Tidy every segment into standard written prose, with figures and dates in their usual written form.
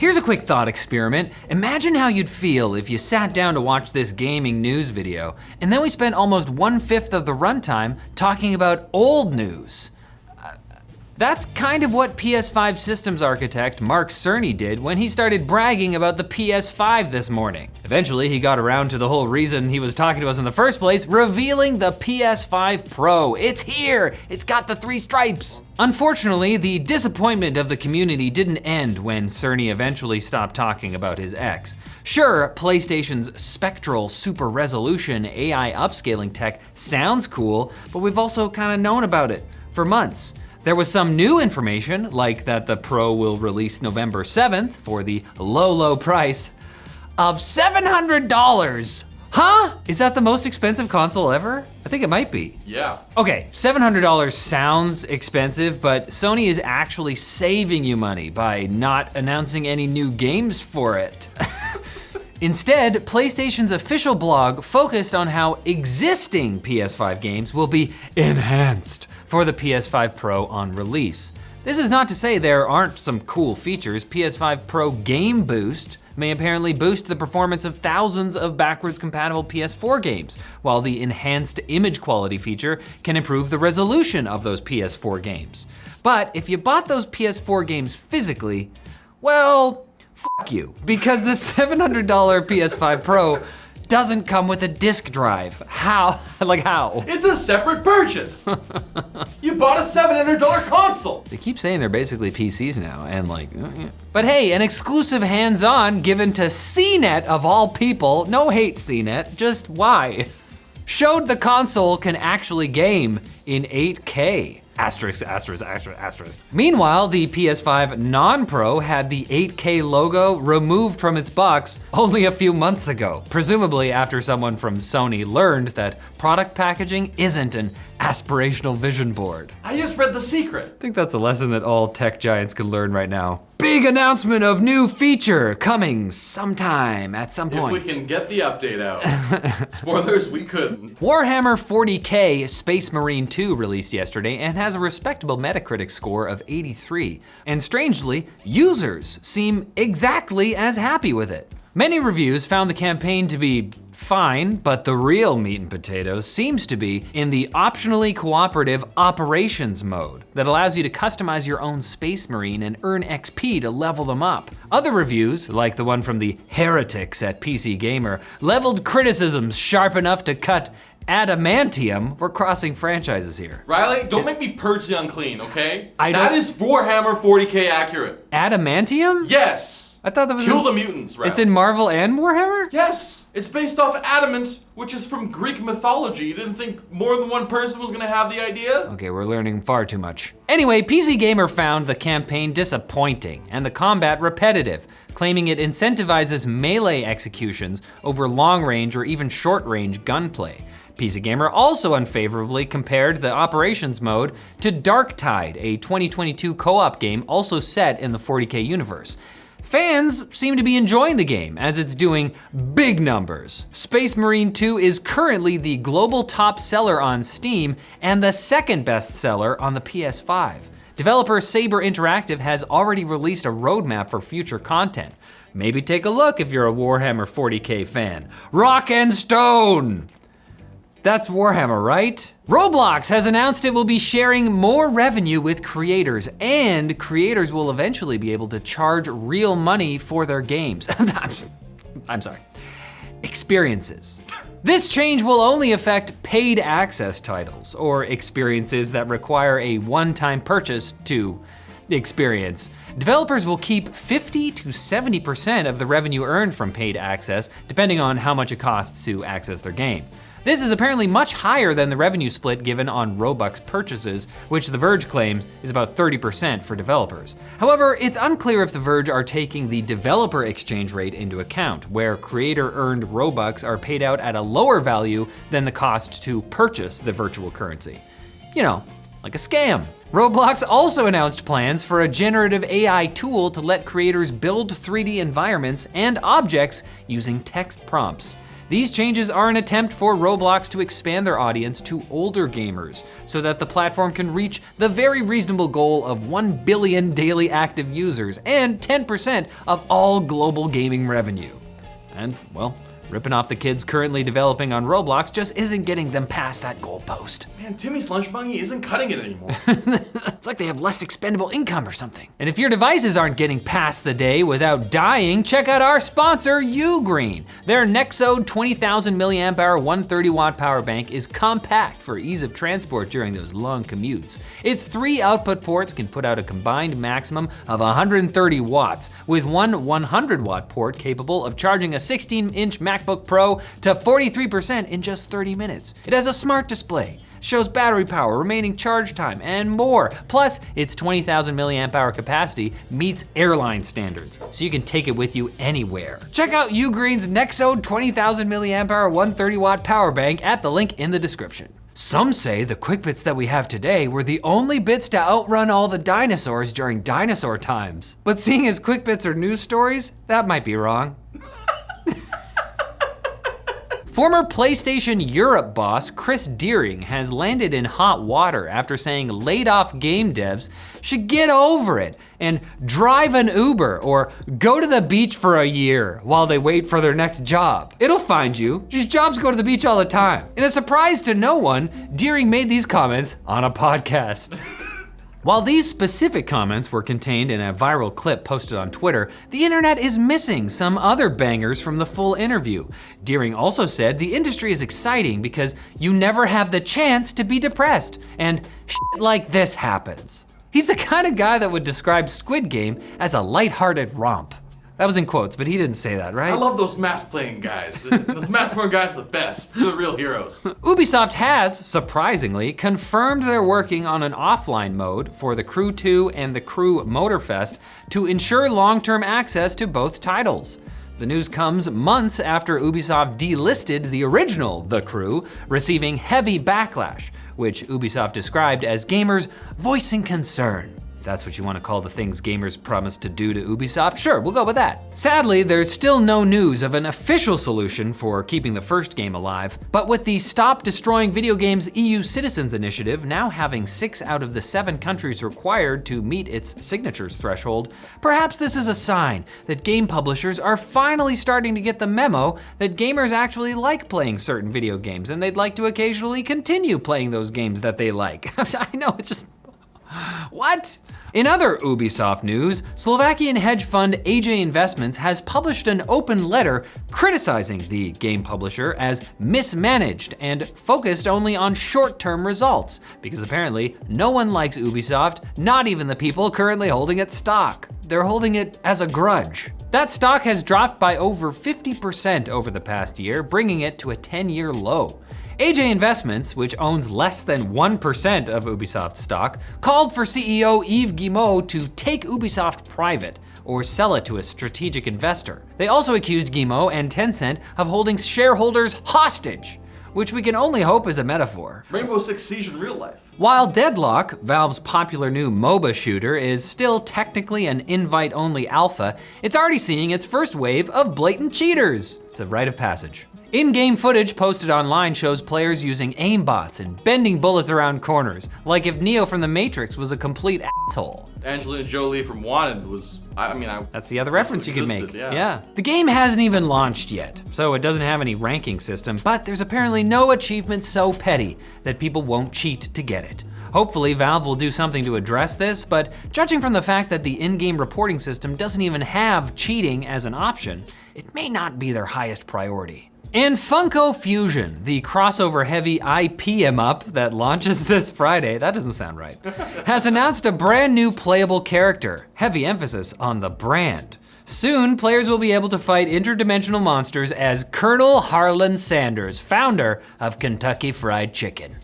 Here's a quick thought experiment. Imagine how you'd feel if you sat down to watch this gaming news video, and then we spent almost 1/5 of the runtime talking about old news. That's kind of what PS5 systems architect Mark Cerny did when he started bragging about the PS5 this morning. Eventually, he got around to the whole reason he was talking to us in the first place, revealing the PS5 Pro. It's here, it's got the 3 stripes. Unfortunately, the disappointment of the community didn't end when Cerny eventually stopped talking about his X. Sure, PlayStation's spectral super resolution AI upscaling tech sounds cool, but we've also kind of known about it for months. There was some new information, like that the Pro will release November 7th for the low price of $700. Huh? Is that the most expensive console ever? I think it might be. Yeah. Okay, $700 sounds expensive, but Sony is actually saving you money by not announcing any new games for it. Instead, PlayStation's official blog focused on how existing PS5 games will be enhanced for the PS5 Pro on release. This is not to say there aren't some cool features. PS5 Pro Game Boost may apparently boost the performance of thousands of backwards compatible PS4 games, while the enhanced image quality feature can improve the resolution of those PS4 games. But if you bought those PS4 games physically, well, fuck you, because the $700 PS5 Pro doesn't come with a disc drive. How? Like how? It's a separate purchase. You bought a $700 console. They keep saying they're basically PCs now, and like, But hey, an exclusive hands-on given to CNET of all people, no hate CNET, just why? Showed the console can actually game in 8K. Asterisk, asterisk, asterisk, asterisk. Meanwhile, the PS5 non-Pro had the 8K logo removed from its box only a few months ago, presumably after someone from Sony learned that product packaging isn't an aspirational vision board. I just read The Secret. I think that's a lesson that all tech giants can learn right now. Big announcement of new feature coming sometime at some point. If we can get the update out. Spoilers, we couldn't. Warhammer 40K Space Marine 2 released yesterday and has a respectable Metacritic score of 83. And strangely, users seem exactly as happy with it. Many reviews found the campaign to be fine, but the real meat and potatoes seems to be in the optionally cooperative operations mode that allows you to customize your own Space Marine and earn XP to level them up. Other reviews, like the one from the heretics at PC Gamer, leveled criticisms sharp enough to cut adamantium. We're crossing franchises here. Riley, don't make me purge the unclean, okay? I That don't- is Warhammer 40K accurate. Adamantium? Yes. I thought that was Kill the mutants, Riley. It's in Marvel and Warhammer? Yes, it's based off adamant, which is from Greek mythology. You didn't think more than one person was gonna have the idea? Okay, we're learning far too much. Anyway, PC Gamer found the campaign disappointing and the combat repetitive, claiming it incentivizes melee executions over long-range or even short-range gunplay. PC Gamer also unfavorably compared the operations mode to Darktide, a 2022 co-op game also set in the 40K universe. Fans seem to be enjoying the game as it's doing big numbers. Space Marine 2 is currently the global top seller on Steam and the second best seller on the PS5. Developer Saber Interactive has already released a roadmap for future content. Maybe take a look if you're a Warhammer 40K fan. Rock and Stone! That's Warhammer, right? Roblox has announced it will be sharing more revenue with creators, and creators will eventually be able to charge real money for their games. I'm sorry. Experiences. This change will only affect paid access titles, or experiences that require a one-time purchase to experience. Developers will keep 50 to 70% of the revenue earned from paid access, depending on how much it costs to access their game. This is apparently much higher than the revenue split given on Robux purchases, which The Verge claims is about 30% for developers. However, it's unclear if The Verge are taking the developer exchange rate into account, where creator-earned Robux are paid out at a lower value than the cost to purchase the virtual currency. You know, like a scam. Roblox also announced plans for a generative AI tool to let creators build 3D environments and objects using text prompts. These changes are an attempt for Roblox to expand their audience to older gamers, so that the platform can reach the very reasonable goal of 1 billion daily active users and 10% of all global gaming revenue. And, well, ripping off the kids currently developing on Roblox just isn't getting them past that goalpost. Man, Timmy's Lunch Bunny isn't cutting it anymore. It's like they have less expendable income or something. And if your devices aren't getting past the day without dying, check out our sponsor, Ugreen. Their Nexode 20,000 milliamp hour 130 watt power bank is compact for ease of transport during those long commutes. Its 3 output ports can put out a combined maximum of 130 watts, with one 100 watt port capable of charging a 16-inch MacBook Pro to 43% in just 30 minutes. It has a smart display, shows battery power, remaining charge time, and more. Plus, its 20,000 milliamp hour capacity meets airline standards, so you can take it with you anywhere. Check out Ugreen's Nexode 20,000 milliamp hour 130 watt power bank at the link in the description. Some say the quick bits that we have today were the only bits to outrun all the dinosaurs during dinosaur times. But seeing as quick bits are news stories, that might be wrong. Former PlayStation Europe boss Chris Deering has landed in hot water after saying laid off game devs should get over it and drive an Uber or go to the beach for a year while they wait for their next job. It'll find you. These jobs go to the beach all the time. In a surprise to no one, Deering made these comments on a podcast. While these specific comments were contained in a viral clip posted on Twitter, the internet is missing some other bangers from the full interview. Deering also said the industry is exciting because you never have the chance to be depressed, and shit like this happens. He's the kind of guy that would describe Squid Game as a lighthearted romp. That was in quotes, but he didn't say that, right? I love those mask playing guys. Those mask playing guys are the best. They're the real heroes. Ubisoft has, surprisingly, confirmed they're working on an offline mode for The Crew 2 and The Crew Motorfest to ensure long-term access to both titles. The news comes months after Ubisoft delisted the original The Crew, receiving heavy backlash, which Ubisoft described as gamers voicing concern. If that's what you want to call the things gamers promised to do to Ubisoft, sure, we'll go with that. Sadly, there's still no news of an official solution for keeping the first game alive, but with the Stop Destroying Video Games EU Citizens Initiative now having 6 out of the 7 countries required to meet its signatures threshold, perhaps this is a sign that game publishers are finally starting to get the memo that gamers actually like playing certain video games and they'd like to occasionally continue playing those games that they like. I know, it's just, what? In other Ubisoft news, Slovakian hedge fund AJ Investments has published an open letter criticizing the game publisher as mismanaged and focused only on short-term results, because apparently no one likes Ubisoft, not even the people currently holding its stock. They're holding it as a grudge. That stock has dropped by over 50% over the past year, bringing it to a 10-year low. AJ Investments, which owns less than 1% of Ubisoft stock, called for CEO Yves Guillemot to take Ubisoft private or sell it to a strategic investor. They also accused Guillemot and Tencent of holding shareholders hostage, which we can only hope is a metaphor. Rainbow Six Siege in real life. While Deadlock, Valve's popular new MOBA shooter, is still technically an invite-only alpha, it's already seeing its first wave of blatant cheaters. It's a rite of passage. In-game footage posted online shows players using aimbots and bending bullets around corners, like if Neo from The Matrix was a complete asshole. Angelina Jolie from Wanted was, that's the other reference you could make, yeah. The game hasn't even launched yet, so it doesn't have any ranking system, but there's apparently no achievement so petty that people won't cheat to get it. Hopefully Valve will do something to address this, but judging from the fact that the in-game reporting system doesn't even have cheating as an option, it may not be their highest priority. And Funko Fusion, the crossover-heavy IP em-up that launches this Friday, that doesn't sound right, has announced a brand new playable character, heavy emphasis on the brand. Soon, players will be able to fight interdimensional monsters as Colonel Harlan Sanders, founder of Kentucky Fried Chicken.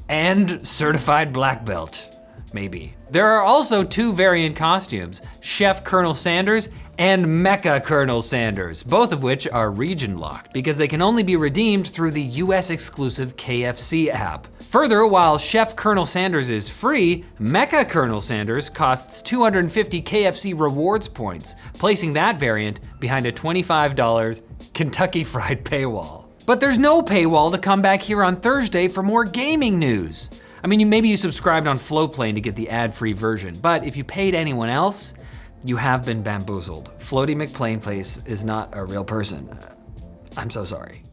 And certified black belt, maybe. There are also 2 variant costumes, Chef Colonel Sanders and Mecha Colonel Sanders, both of which are region locked because they can only be redeemed through the US exclusive KFC app. Further, while Chef Colonel Sanders is free, Mecha Colonel Sanders costs 250 KFC rewards points, placing that variant behind a $25 Kentucky Fried paywall. But there's no paywall to come back here on Thursday for more gaming news. I mean, maybe you subscribed on Flowplane to get the ad-free version, but if you paid anyone else, you have been bamboozled. Floaty McPlaneface is not a real person. I'm so sorry.